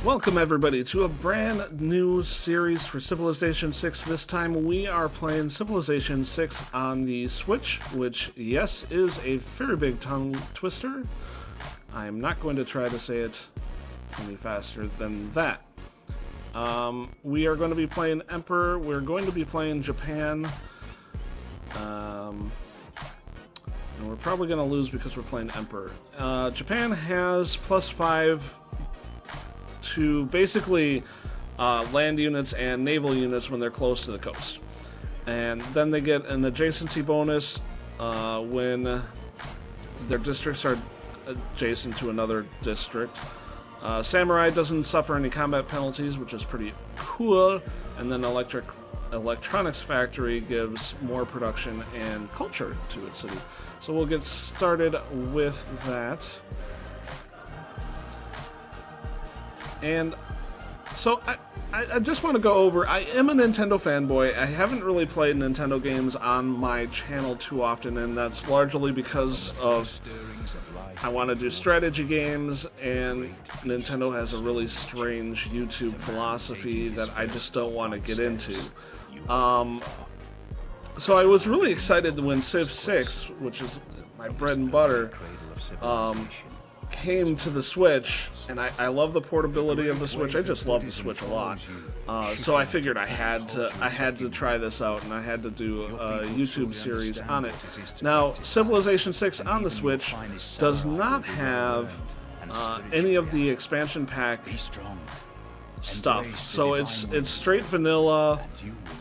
Welcome everybody to a brand new series for Civilization 6. This time we are playing Civilization 6 on the Switch, which, yes, is a very big tongue twister. I am not going to try to say it any faster than that. We are going to be playing Emperor, we're going to be playing Japan, and we're probably going to lose because we're playing Emperor. Japan has +5 to basically land units and naval units when they're close to the coast. And then they get an adjacency bonus when their districts are adjacent to another district. Samurai doesn't suffer any combat penalties, which is pretty cool. And then Electronics Factory gives more production and culture to its city. So we'll get started with that. And so I just want to go over, I am a Nintendo fanboy. I haven't really played Nintendo games on my channel too often, and that's largely because of I want to do strategy games, and Nintendo has a really strange YouTube philosophy that I just don't want to get into. So I was really excited when Civ 6, which is my bread and butter, came to the Switch, and I love the portability of the Switch. I just love the Switch a lot. So I figured I had to try this out, and I had to do a YouTube series on it. Now, Civilization 6 on the Switch does not have any of the expansion pack stuff. So it's straight vanilla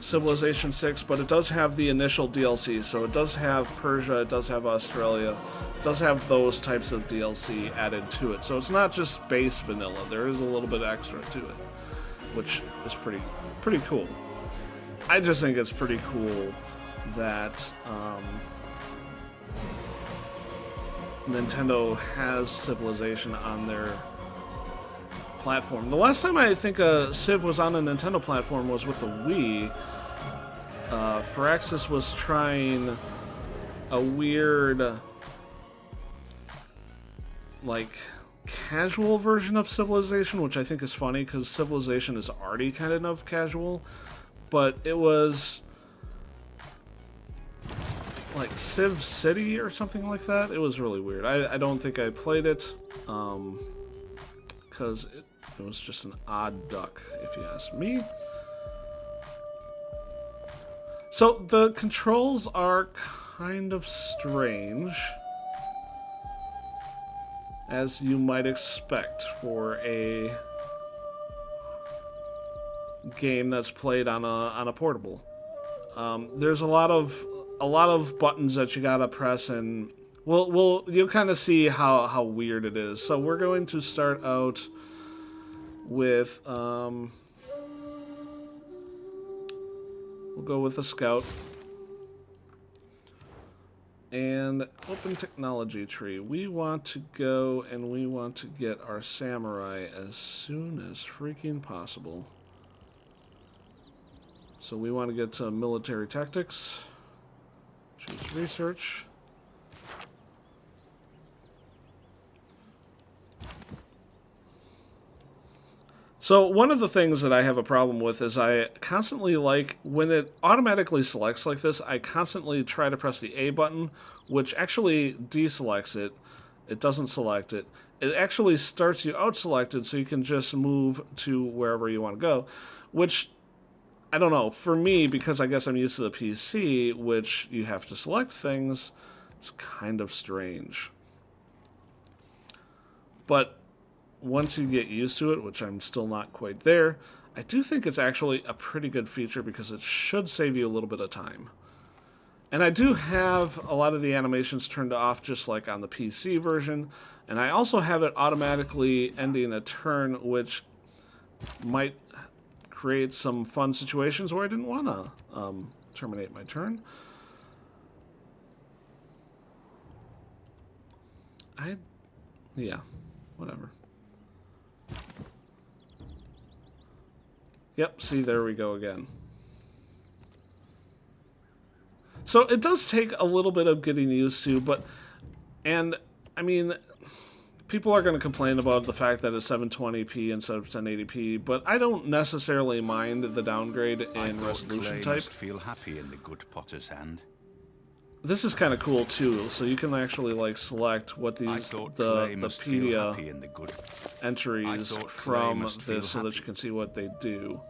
Civilization 6, but it does have the initial DLC. So it does have Persia, it does have Australia, it does have those types of DLC added to it. So it's not just base vanilla. There is a little bit extra to it, which is pretty cool. I just think it's pretty cool that Nintendo has Civilization on their platform. The last time I think a Civ was on a Nintendo platform was with the Wii. Firaxis was trying a weird, like, casual version of Civilization, which I think is funny because Civilization is already kind of casual, but it was like Civ City or something like that. It was really weird. I don't think I played it because it was just an odd duck, if you ask me. So the controls are kind of strange, as you might expect for a game that's played on a portable. There's a lot of buttons that you gotta press, and you'll kind of see how weird it is. So we're going to start out with we'll go with a scout and open technology tree. We want to go and we want to get our samurai as soon as freaking possible. So we want to get to military tactics, choose research. So one of the things that I have a problem with is I constantly, like, when it automatically selects like this, I constantly try to press the A button, which actually deselects it. It doesn't select it. It actually starts you out selected so you can just move to wherever you want to go, which, I don't know, for me, because I guess I'm used to the PC, which you have to select things, it's kind of strange. But once you get used to it, which I'm still not quite there, I do think it's actually a pretty good feature because it should save you a little bit of time. And I do have a lot of the animations turned off just like on the PC version, and I also have it automatically ending a turn, which might create some fun situations where I didn't want to terminate my turn. Yeah, whatever. Yep, see, there we go again. So it does take a little bit of getting used to, and I mean, people are going to complain about the fact that it's 720p instead of 1080p, but I don't necessarily mind the downgrade in resolution type. Must feel happy in the good potter's hand. This is kind of cool too, so you can actually like select what these the pedia entries from this, so that you can see what they do.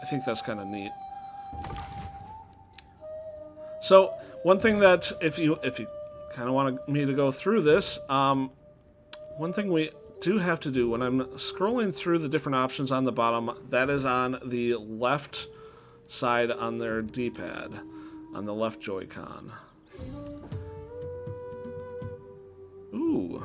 I think that's kind of neat. So one thing that if you kind of want me to go through this, one thing we do have to do when I'm scrolling through the different options on the bottom, that is on the left side on their D-pad, on the left Joy-Con. Ooh.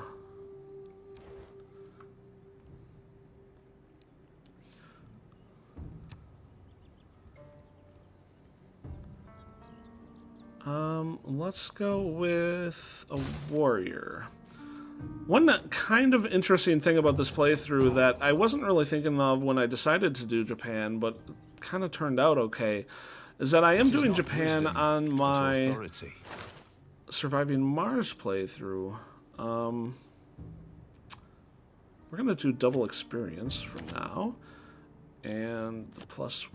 Let's go with a warrior. One kind of interesting thing about this playthrough that I wasn't really thinking of when I decided to do Japan, but kind of turned out okay, is that I am doing Japan on my Surviving Mars playthrough. We're going to do double experience for now, and the +1.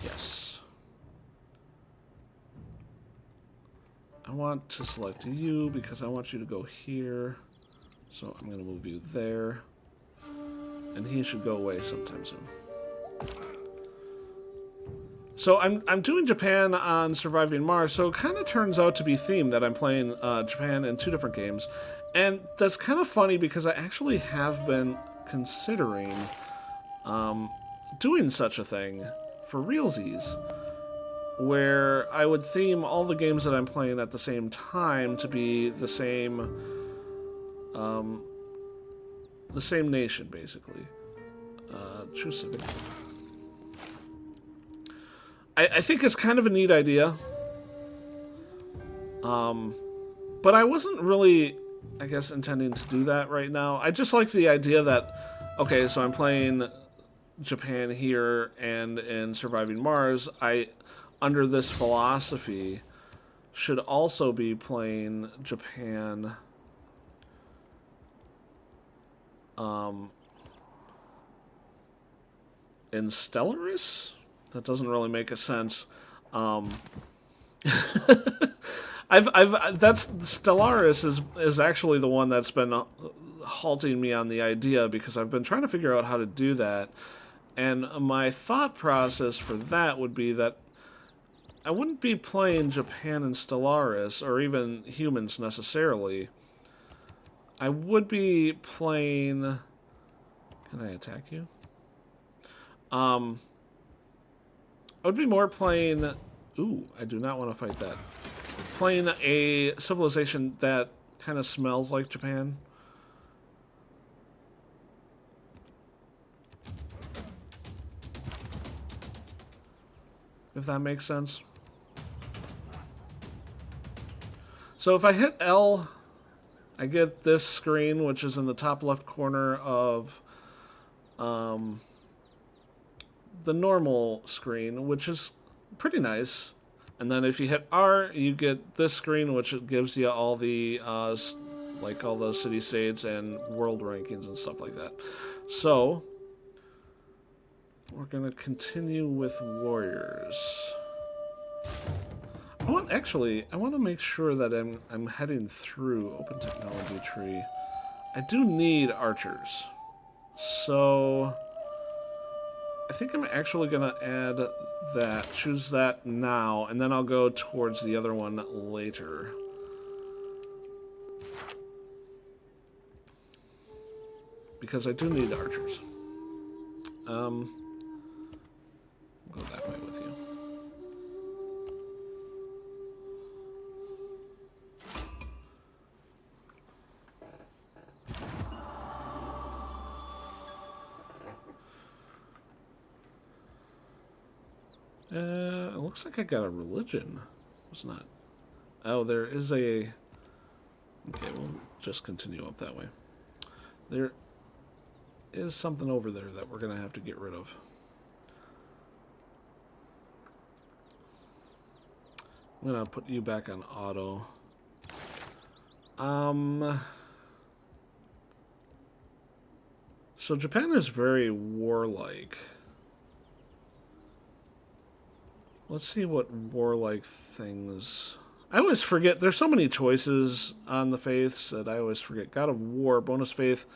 Yes. I want to select you because I want you to go here. So I'm going to move you there. And he should go away sometime soon. So I'm doing Japan on Surviving Mars, so it kind of turns out to be themed that I'm playing Japan in 2 different games. And that's kind of funny because I actually have been considering doing such a thing for realsies, where I would theme all the games that I'm playing at the same time to be the same nation, basically. Choose civic. I think it's kind of a neat idea. But I wasn't really, I guess, intending to do that right now. I just like the idea that, okay, so I'm playing Japan here, and in Surviving Mars, I, under this philosophy, should also be playing Japan in Stellaris? That doesn't really make a sense. That's Stellaris is actually the one that's been halting me on the idea, because I've been trying to figure out how to do that. And my thought process for that would be that I wouldn't be playing Japan and Stellaris, or even humans necessarily. I would be playing... Can I attack you? I would be more playing... Ooh, I do not want to fight that. Playing a civilization that kind of smells like Japan. If that makes sense. So if I hit L, I get this screen, which is in the top left corner of the normal screen, which is pretty nice. And then if you hit R, you get this screen, which gives you all the like all the city-states and world rankings and stuff like that. So we're gonna continue with warriors. I want to make sure that I'm heading through open technology tree. I do need archers, so I think I'm actually gonna add that. Choose that now, and then I'll go towards the other one later. Because I do need archers. I'll go that way with you. It looks like I got a religion. It's not. Oh, there is a... Okay, we'll just continue up that way. There is something over there that we're going to have to get rid of. I'm gonna put you back on auto. So Japan is very warlike. Let's see what warlike things... I always forget. There's so many choices on the faiths that I always forget. God of War, bonus faith,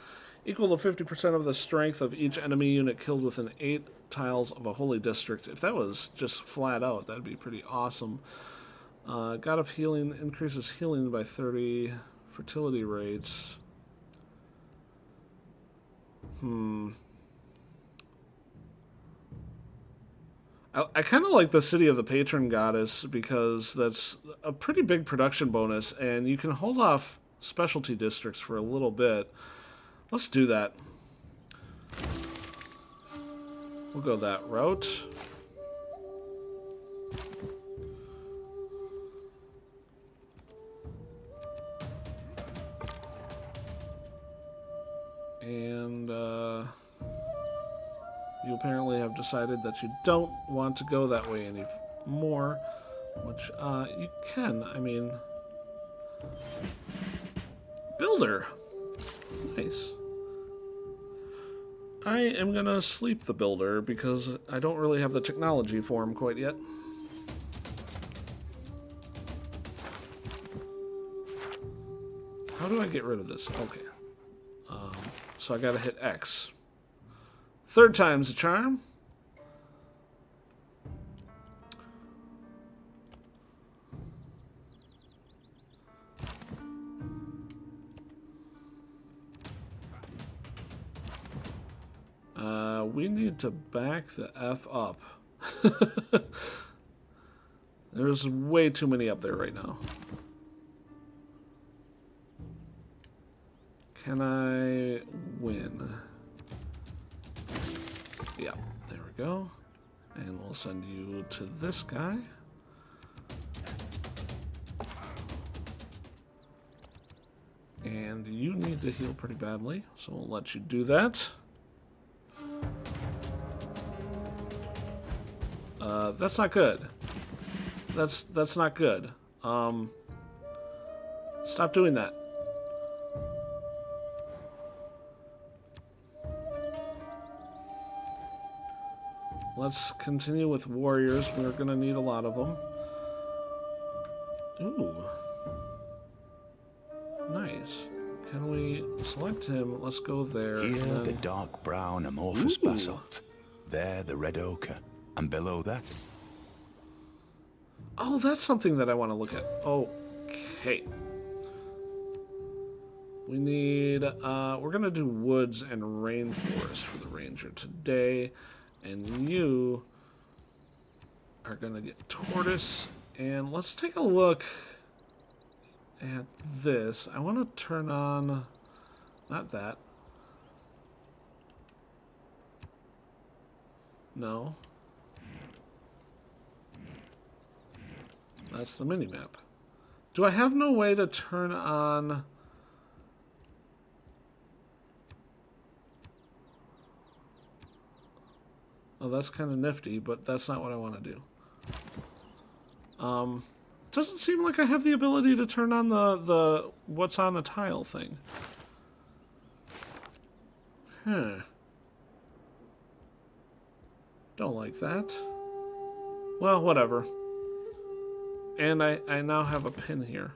equal to 50% of the strength of each enemy unit killed within 8 tiles of a holy district. If that was just flat out, that'd be pretty awesome. God of Healing increases healing by 30. Fertility rates. I kind of like the City of the Patron Goddess because that's a pretty big production bonus, and you can hold off specialty districts for a little bit. Let's do that. We'll go that route. And, you apparently have decided that you don't want to go that way anymore, which, you can. I mean... Builder! Nice. I am gonna sleep the builder because I don't really have the technology for him quite yet. How do I get rid of this? Okay. So I gotta hit X. Third time's a charm. We need to back the F up. There's way too many up there right now. Can I win? Yeah, there we go. And we'll send you to this guy. And you need to heal pretty badly, so we'll let you do that. That's not good. That's not good. Stop doing that. Let's continue with warriors. We're going to need a lot of them. Ooh. Nice. Can we select him? Let's go there. Here, the dark brown amorphous basalt. There, the red ochre. And below that... Oh, that's something that I want to look at. Okay. We need... we're going to do woods and rainforest for the ranger today. And you are going to get tortoise. And let's take a look at this. I want to turn on... Not that. No. That's the minimap. Do I have no way to turn on... Oh, that's kind of nifty, but that's not what I want to do. Doesn't seem like I have the ability to turn on the what's on the tile thing. Huh. Don't like that. Well, whatever. And I now have a pin here.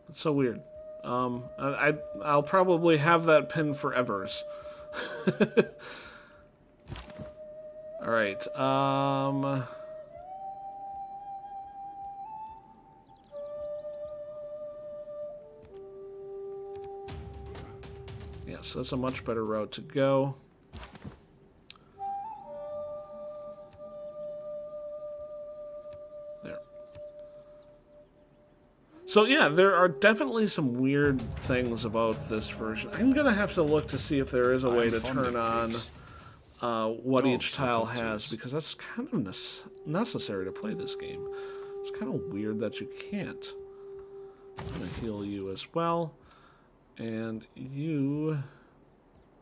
That's so weird. I'll probably have that pin forevers. All right. Yes, that's a much better route to go. So yeah, there are definitely some weird things about this version. I'm going to have to look to see if there is a way to turn on what each tile has, because that's kind of necessary to play this game. It's kind of weird that you can't. I'm going to heal you as well. And you...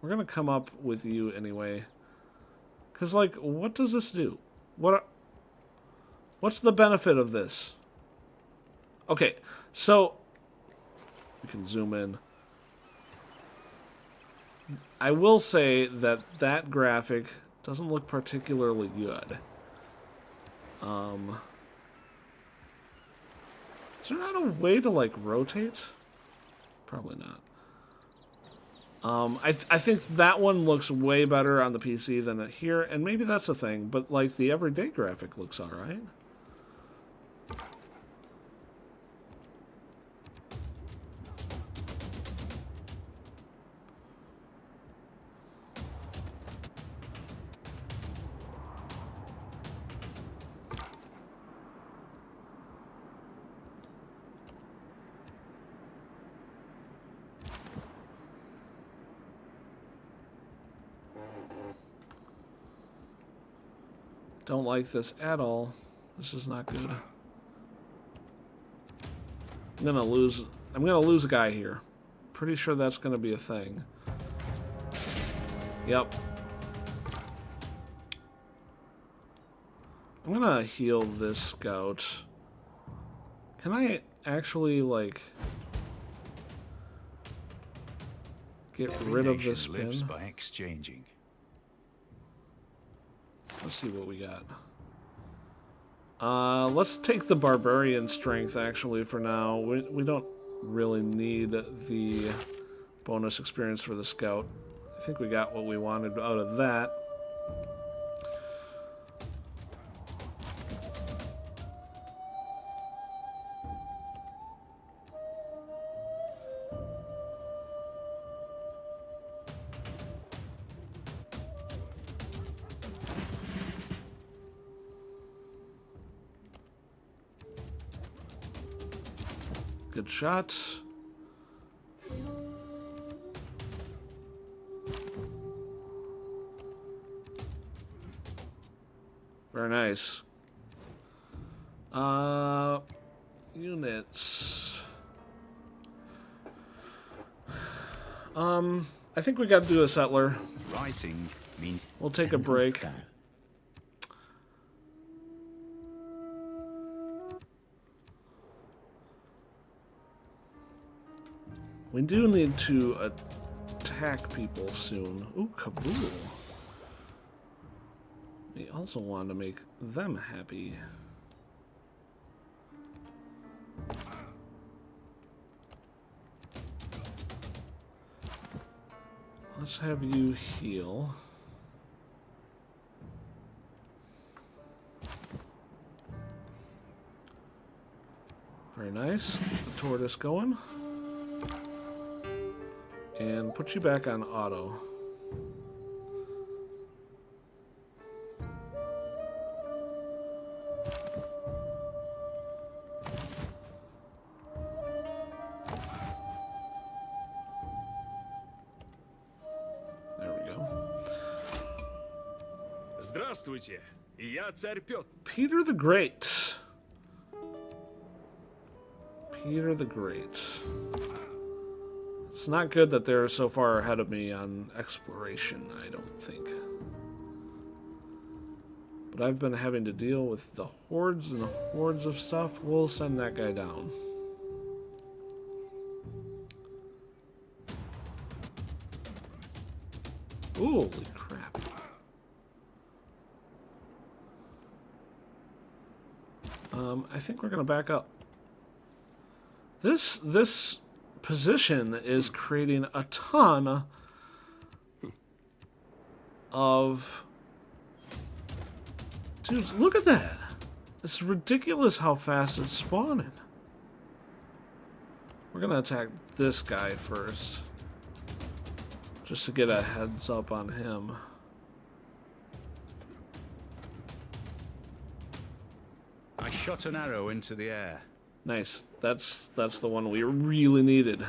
We're going to come up with you anyway. Because, like, what does this do? What's the benefit of this? Okay, so we can zoom in. I will say that that graphic doesn't look particularly good. Is there not a way to, like, rotate? Probably not. I think that one looks way better on the PC than here, and maybe that's a thing, but, like, the everyday graphic looks alright. Don't like this at all. This is not good. I'm gonna lose a guy here. Pretty sure that's gonna be a thing. Yep. I'm gonna heal this scout. Can I actually, like, get rid of this pin? Lives by exchanging. Let's see what we got. Let's take the barbarian strength, actually, for now. We don't really need the bonus experience for the scout. I think we got what we wanted out of that. Good shot. Very nice. Units. I think we got to do a settler. Writing means We'll take a break. We do need to attack people soon. Ooh, Kabul. We also want to make them happy. Let's have you heal. Very nice. Get the tortoise going. And put you back on auto. There we go. Здравствуйте, я царь Петр. Peter the Great. Peter the Great. It's not good that they're so far ahead of me on exploration, I don't think. But I've been having to deal with the hordes and hordes of stuff. We'll send that guy down. Holy crap. I think we're gonna back up. This position is creating a ton of... Dude, look at that. It's ridiculous how fast it's spawning. We're gonna attack this guy first, just to get a heads up on him. I shot an arrow into the air. Nice. That's the one we really needed.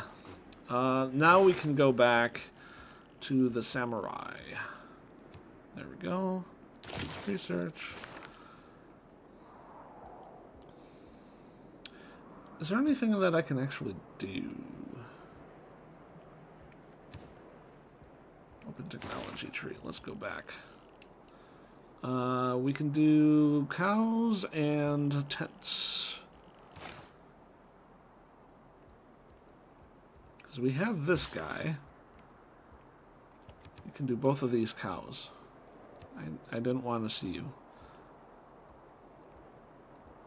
Now we can go back to the samurai. There we go. Research. Is there anything that I can actually do? Open technology tree. Let's go back. We can do cows and tents. Because we have this guy. You can do both of these cows. I didn't want to see you.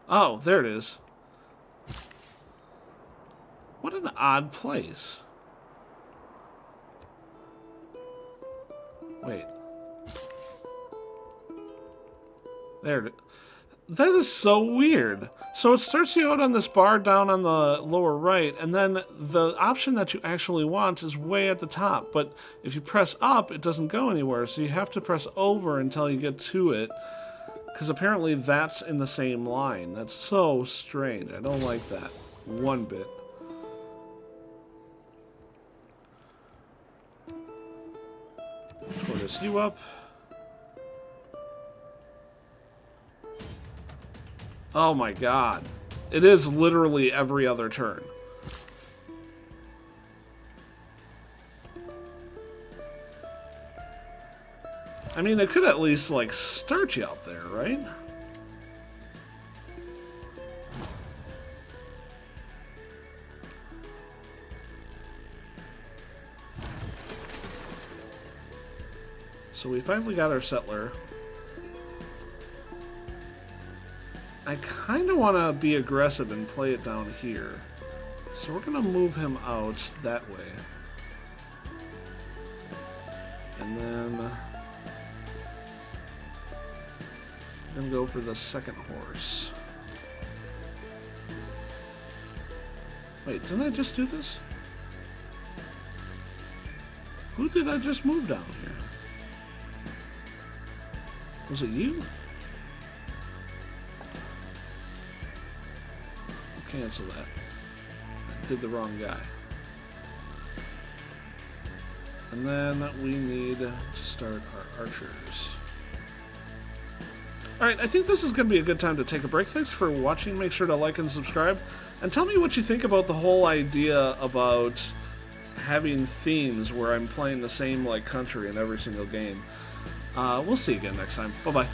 Oh, there it is. What an odd place. Wait. There it is. That is so weird. So it starts you out on this bar down on the lower right, and then the option that you actually want is way at the top. But if you press up, it doesn't go anywhere, so you have to press over until you get to it. Because apparently that's in the same line. That's so strange. I don't like that one bit. Tortoise you up. Oh my god. It is literally every other turn. I mean, they could at least, like, start you up there, right? So we finally got our settler. I kind of want to be aggressive and play it down here. So we're going to move him out that way. And then I'm going to go for the second horse. Wait, didn't I just do this? Who did I just move down here? Was it you? Cancel that. I did the wrong guy. And then we need to start our archers. Alright, I think this is going to be a good time to take a break. Thanks for watching. Make sure to like and subscribe. And tell me what you think about the whole idea about having themes where I'm playing the same, like, country in every single game. We'll see you again next time. Bye-bye.